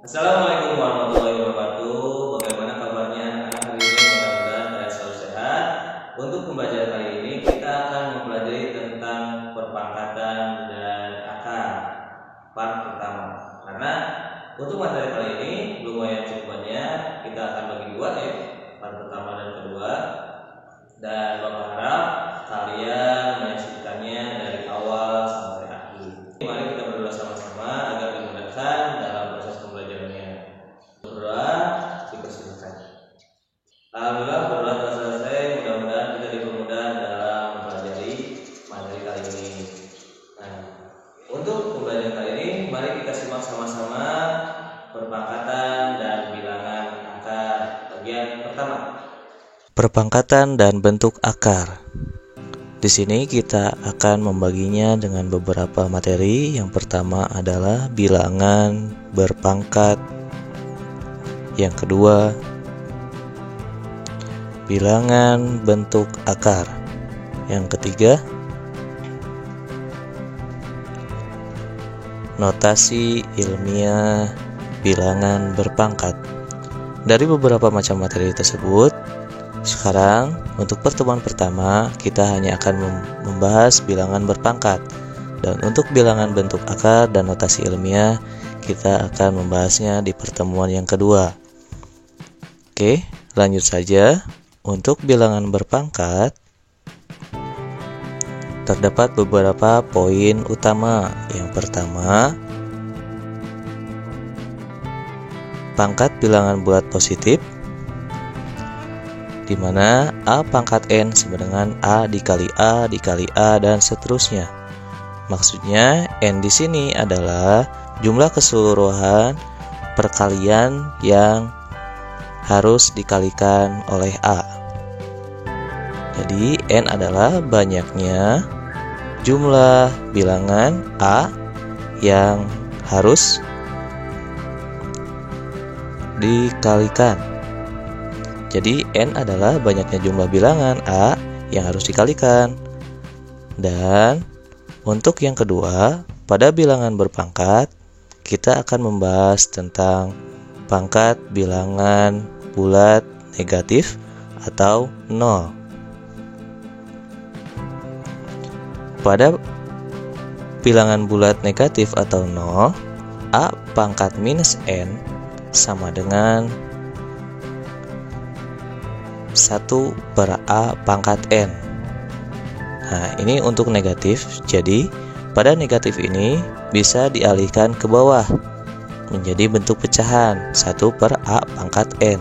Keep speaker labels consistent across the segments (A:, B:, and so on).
A: Assalamualaikum warahmatullahi wabarakatuh. Bagaimana kabarnya anak hari ini? Mudah-mudahan kalian selalu sehat. Untuk pembelajaran kali ini kita akan mempelajari tentang perpangkatan dan akar part pertama. Karena untuk materi kali ini lumayan cukup banyak, kita akan bagi dua ya, part pertama dan kedua. Dan Bapak harap kalian menyaksikannya dari awal sampai akhir. Mari kita berdoa sama-sama agar dimudahkan dalam proses pembelajarannya. Berdoa, dipersilakan. Alhamdulillah berdoa telah selesai. Mudah-mudahan kita dipermudah dalam mempelajari materi kali ini. Nah, untuk pembelajaran kali ini, mari kita simak sama-sama perpangkatan dan bilangan akar bagian pertama.
B: Perpangkatan dan bentuk akar. Di sini kita akan membaginya dengan beberapa materi. Yang pertama adalah bilangan berpangkat. Yang kedua, bilangan bentuk akar. Yang ketiga, notasi ilmiah bilangan berpangkat. Dari beberapa macam materi tersebut, sekarang untuk pertemuan pertama kita hanya akan membahas bilangan berpangkat, dan untuk bilangan bentuk akar dan notasi ilmiah kita akan membahasnya di pertemuan yang kedua. Oke, lanjut saja. Untuk bilangan berpangkat terdapat beberapa poin utama. Yang pertama, pangkat bilangan bulat positif, di mana A pangkat N sama dengan A dikali A dikali A dan seterusnya. Maksudnya N di sini adalah jumlah keseluruhan perkalian yang harus dikalikan oleh A. Jadi N adalah banyaknya jumlah bilangan A yang harus dikalikan. Jadi N adalah banyaknya jumlah bilangan A yang harus dikalikan. Dan untuk yang kedua, pada bilangan berpangkat kita akan membahas tentang pangkat bilangan bulat negatif atau 0. Pada bilangan bulat negatif atau 0, A pangkat minus N sama dengan 1 per A pangkat N. Nah, ini untuk negatif. Jadi, pada negatif ini bisa dialihkan ke bawah menjadi bentuk pecahan 1 per A pangkat N,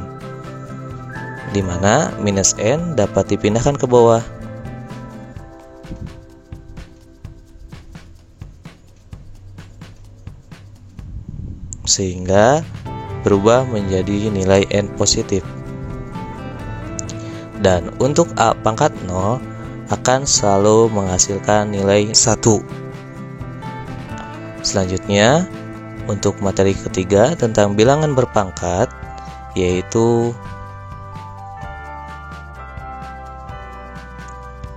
B: di mana minus N dapat dipindahkan ke bawah. Sehingga berubah menjadi nilai N positif. Dan untuk A pangkat 0 akan selalu menghasilkan nilai 1. Selanjutnya, untuk materi ketiga tentang bilangan berpangkat, yaitu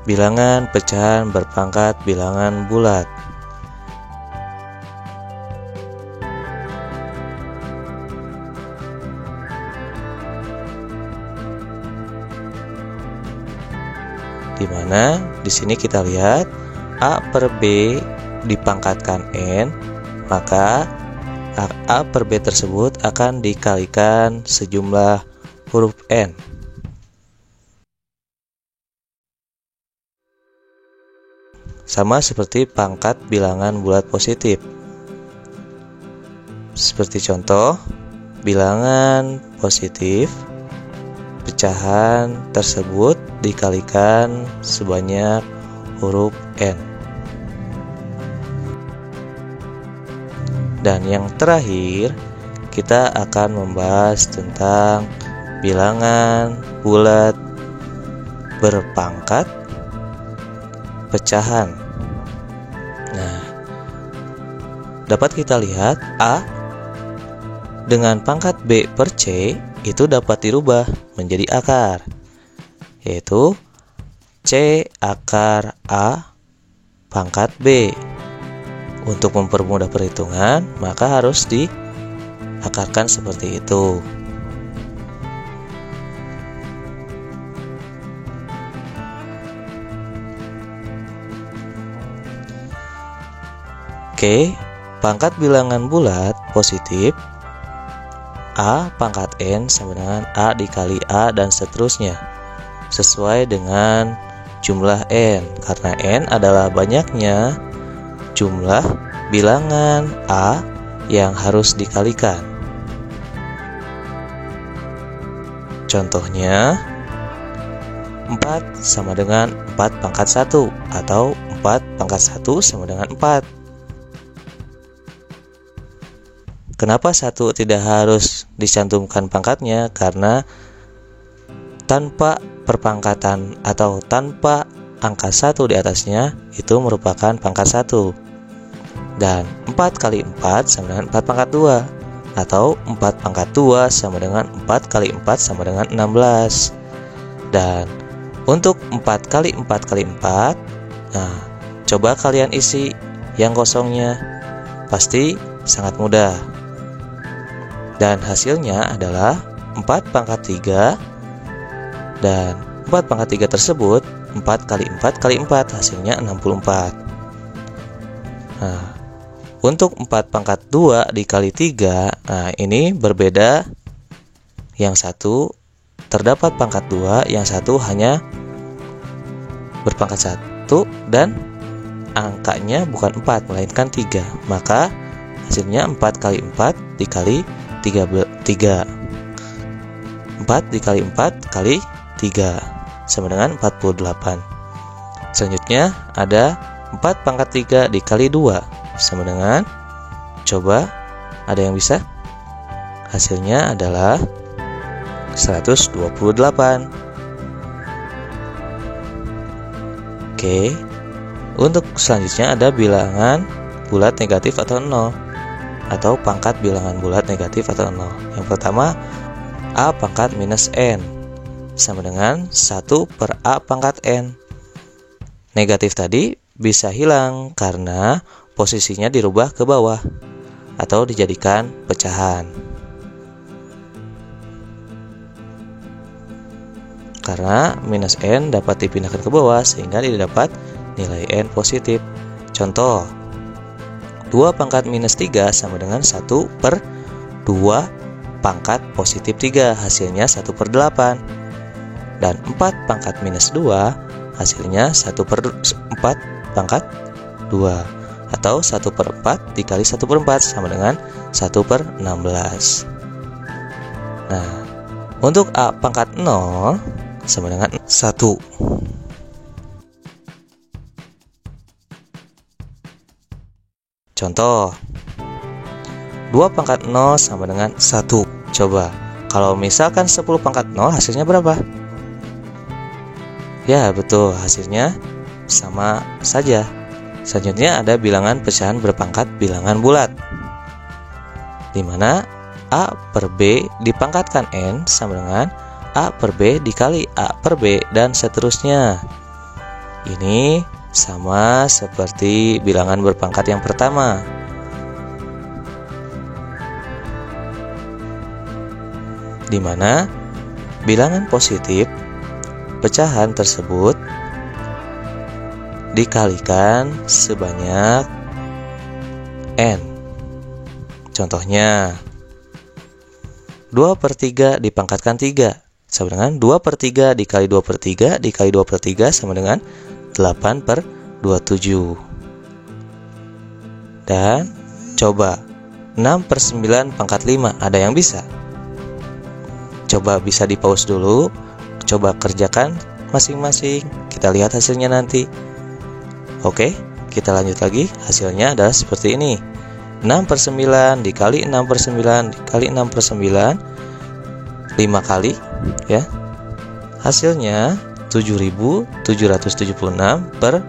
B: bilangan pecahan berpangkat bilangan bulat. Di mana di sini kita lihat A per B dipangkatkan N, maka A per B tersebut akan dikalikan sejumlah huruf N. Sama seperti pangkat bilangan bulat positif. Seperti contoh, bilangan positif pecahan tersebut dikalikan sebanyak huruf N. Dan yang terakhir, kita akan membahas tentang bilangan bulat berpangkat pecahan. Nah, dapat kita lihat A dengan pangkat B per C itu dapat dirubah menjadi akar, yaitu C akar A pangkat B. untuk mempermudah perhitungan, maka harus diakarkan seperti itu. Oke, pangkat bilangan bulat positif A pangkat N sama dengan A dikali A dan seterusnya, sesuai dengan jumlah N, karena N adalah banyaknya jumlah bilangan A yang harus dikalikan. Contohnya 4 sama dengan 4 pangkat 1 atau 4 pangkat 1 sama dengan 4. Kenapa 1 tidak harus dicantumkan pangkatnya? Karena tanpa perpangkatan atau tanpa angka 1 di atasnya itu merupakan pangkat 1. Dan 4 kali 4 sama dengan 4 pangkat 2 atau 4 pangkat 2 sama dengan 4 kali 4 sama dengan 16. Dan untuk 4 kali 4 kali 4, nah, coba kalian isi yang kosongnya, pasti sangat mudah. Dan hasilnya adalah 4 pangkat 3, dan 4 pangkat 3 tersebut 4 kali 4 kali 4, hasilnya 64. Nah, untuk 4 pangkat 2 dikali 3, nah ini berbeda. Yang satu terdapat pangkat 2, yang satu hanya berpangkat 1 dan angkanya bukan 4 melainkan 3. Maka hasilnya 4 kali 4 dikali 3. 4 dikali 4 kali 3 sama dengan 48. Selanjutnya ada 4 pangkat 3 dikali 2 sama dengan, coba ada yang bisa? Hasilnya adalah 128. Oke, untuk selanjutnya ada bilangan bulat negatif atau 0 atau pangkat bilangan bulat negatif atau 0. Yang pertama, A pangkat minus N sama dengan 1 per A pangkat N. Negatif tadi bisa hilang karena posisinya dirubah ke bawah atau dijadikan pecahan. Karena minus N dapat dipindahkan ke bawah sehingga didapat nilai N positif. Contoh, 2 pangkat minus 3 sama dengan 1 per 2 pangkat positif 3, hasilnya 1 per 8. Dan 4 pangkat minus 2 hasilnya 1 per 4 pangkat 2 atau 1 per 4 dikali 1 per 4 sama dengan 1 per 16. Nah, untuk A pangkat 0 sama dengan 1. Contoh, 2 pangkat 0 sama dengan 1. Coba, kalau misalkan 10 pangkat 0 hasilnya berapa? Ya, betul, hasilnya sama saja. Selanjutnya ada bilangan pecahan berpangkat bilangan bulat, di mana A per B dipangkatkan N sama dengan A per B dikali A per B dan seterusnya. Ini sama seperti bilangan berpangkat yang pertama. Di mana bilangan positif pecahan tersebut dikalikan sebanyak N. Contohnya 2 per 3 dipangkatkan 3 sama dengan 2 per 3 dikali 2 per 3 dikali 2 per 3 sama dengan 8 per 27. Dan coba 6 per 9 pangkat 5, ada yang bisa? Coba bisa di pause dulu, coba kerjakan masing-masing, kita lihat hasilnya nanti. Oke, kita lanjut lagi. Hasilnya adalah seperti ini. 6 per 9 dikali 6 per 9 dikali 6 per 9 5 kali ya. Hasilnya 7.776 per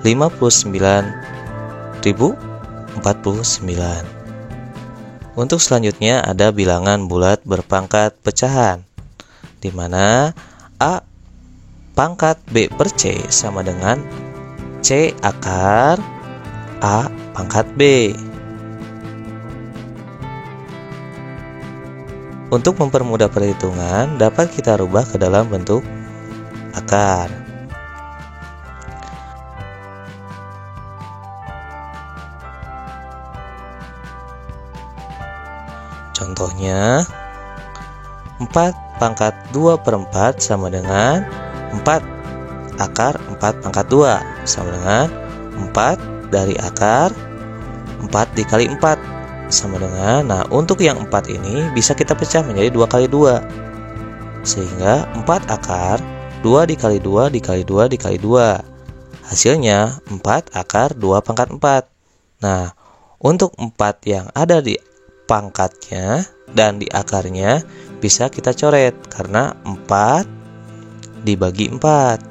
B: 59.049. Untuk selanjutnya ada bilangan bulat berpangkat pecahan, di mana A pangkat B per C sama dengan C akar A pangkat B. Untuk mempermudah perhitungan, dapat kita rubah ke dalam bentuk akar. Contohnya, 4 pangkat 2/4 sama dengan 4 akar 4 pangkat 2 sama dengan 4 dari akar 4 dikali 4 sama dengan, nah untuk yang 4 ini bisa kita pecah menjadi 2 kali 2, sehingga 4 akar 2 dikali 2 dikali 2 dikali 2, hasilnya 4 akar 2 pangkat 4. Nah, untuk 4 yang ada di pangkatnya dan di akarnya bisa kita coret karena 4 dibagi 4,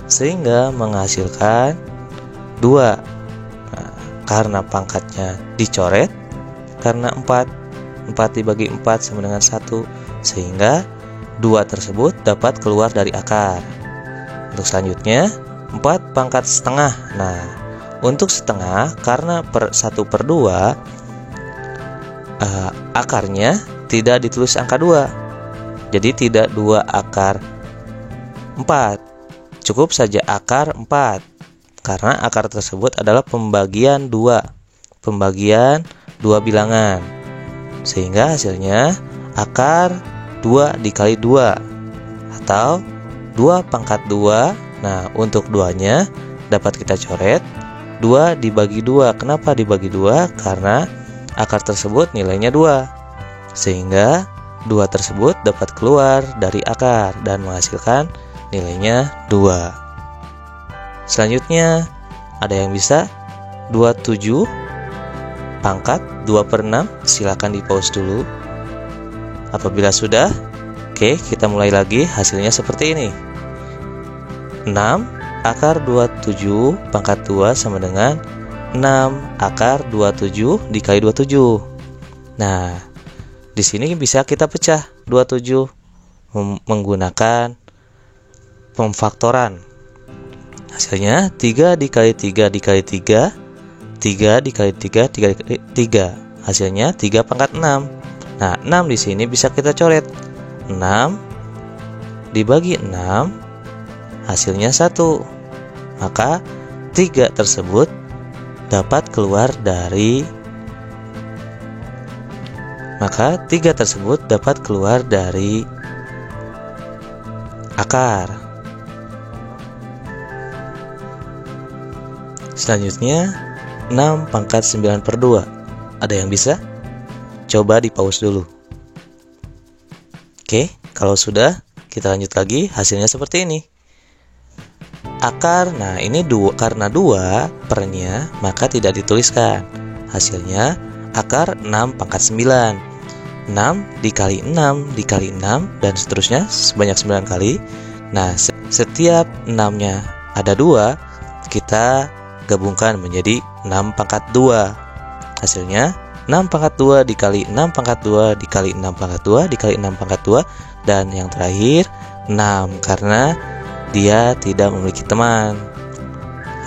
B: sehingga menghasilkan 2. Nah, karena pangkatnya dicoret, karena 4 dibagi 4 sama dengan 1, sehingga 2 tersebut dapat keluar dari akar. Untuk selanjutnya 4 pangkat setengah. Nah, untuk setengah karena 1/2 akarnya tidak ditulis angka 2, jadi tidak 2 akar 4, cukup saja akar 4, karena akar tersebut adalah pembagian 2 bilangan, sehingga hasilnya akar 2 dikali 2 atau 2 pangkat 2. Nah, untuk 2-nya dapat kita coret 2 dibagi 2. Kenapa dibagi 2? Karena akar tersebut nilainya 2, sehingga 2 tersebut dapat keluar dari akar dan menghasilkan nilainya 2. Selanjutnya ada yang bisa 27 pangkat 2/6. Silakan di pause dulu. Apabila sudah, oke, kita mulai lagi. Hasilnya seperti ini. 6 akar 27 pangkat 2 sama dengan 6 akar 27 dikali 27. Nah, di sini bisa kita pecah 27 menggunakan pemfaktoran. Hasilnya 3 dikali 3 dikali 3, 3 dikali 3 dikali 3. Hasilnya 3 pangkat 6. Nah, 6 di sini bisa kita coret. 6 dibagi 6 hasilnya 1. Maka 3 tersebut dapat keluar dari akar. Selanjutnya 6 pangkat 9/2. Ada yang bisa? Coba di pause dulu. Oke, kalau sudah kita lanjut lagi. Hasilnya seperti ini. Akar, nah ini 2, karena 2 pernya maka tidak dituliskan. Hasilnya akar 6 pangkat 9. 6 dikali 6 dikali 6 dan seterusnya sebanyak 9 kali. Nah, setiap 6-nya ada 2, kita gabungkan menjadi 6 pangkat 2. Hasilnya 6 pangkat 2 dikali 6 pangkat 2 dikali 6 pangkat 2 dikali 6 pangkat 2, dan yang terakhir 6 karena dia tidak memiliki teman.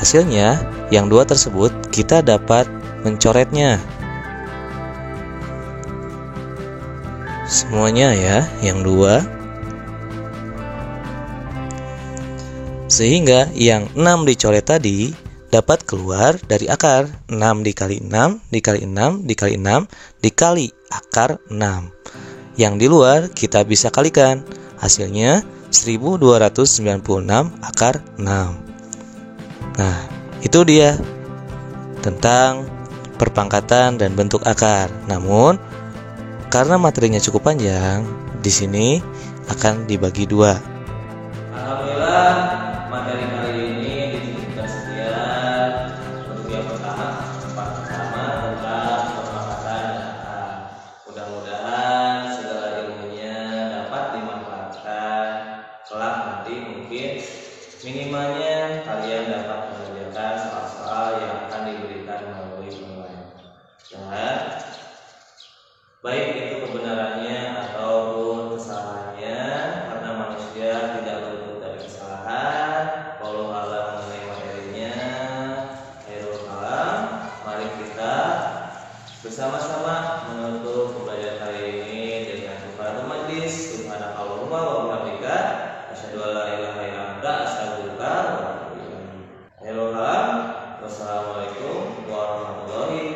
B: Hasilnya yang 2 tersebut kita dapat mencoretnya. Semuanya ya, yang 2. Sehingga yang 6 dicoret tadi dapat keluar dari akar. 6 dikali 6 dikali 6 dikali 6 dikali akar 6. Yang di luar kita bisa kalikan. Hasilnya 1296 akar 6. Nah, itu dia tentang perpangkatan dan bentuk akar. Namun, karena materinya cukup panjang, di sini akan dibagi 2.
A: Alhamdulillah, materi kali ini dicukupkan sekian. Untuk yang pertama tentang perpangkatan dan akar. Mudah-mudahan segala ilmunya dapat dimanfaatkan. Kelak nanti mungkin minimalnya kalian dapat mengerjakan soal-soal yang akan diberikan melalui online. Dan baik itu kebenarannya ataupun kesalahannya, karena manusia tidak luput dari kesalahan. Wallahu a'lam mengenai materinya. bersama-sama menutup pembelajaran kali ini dengan kafaratul majlis. Subhanakallahumma wa bihamdika asyhadu an la ilaha illa anta astaghfiruka wa atubu ilaik. Wassalamualaikum warahmatullahi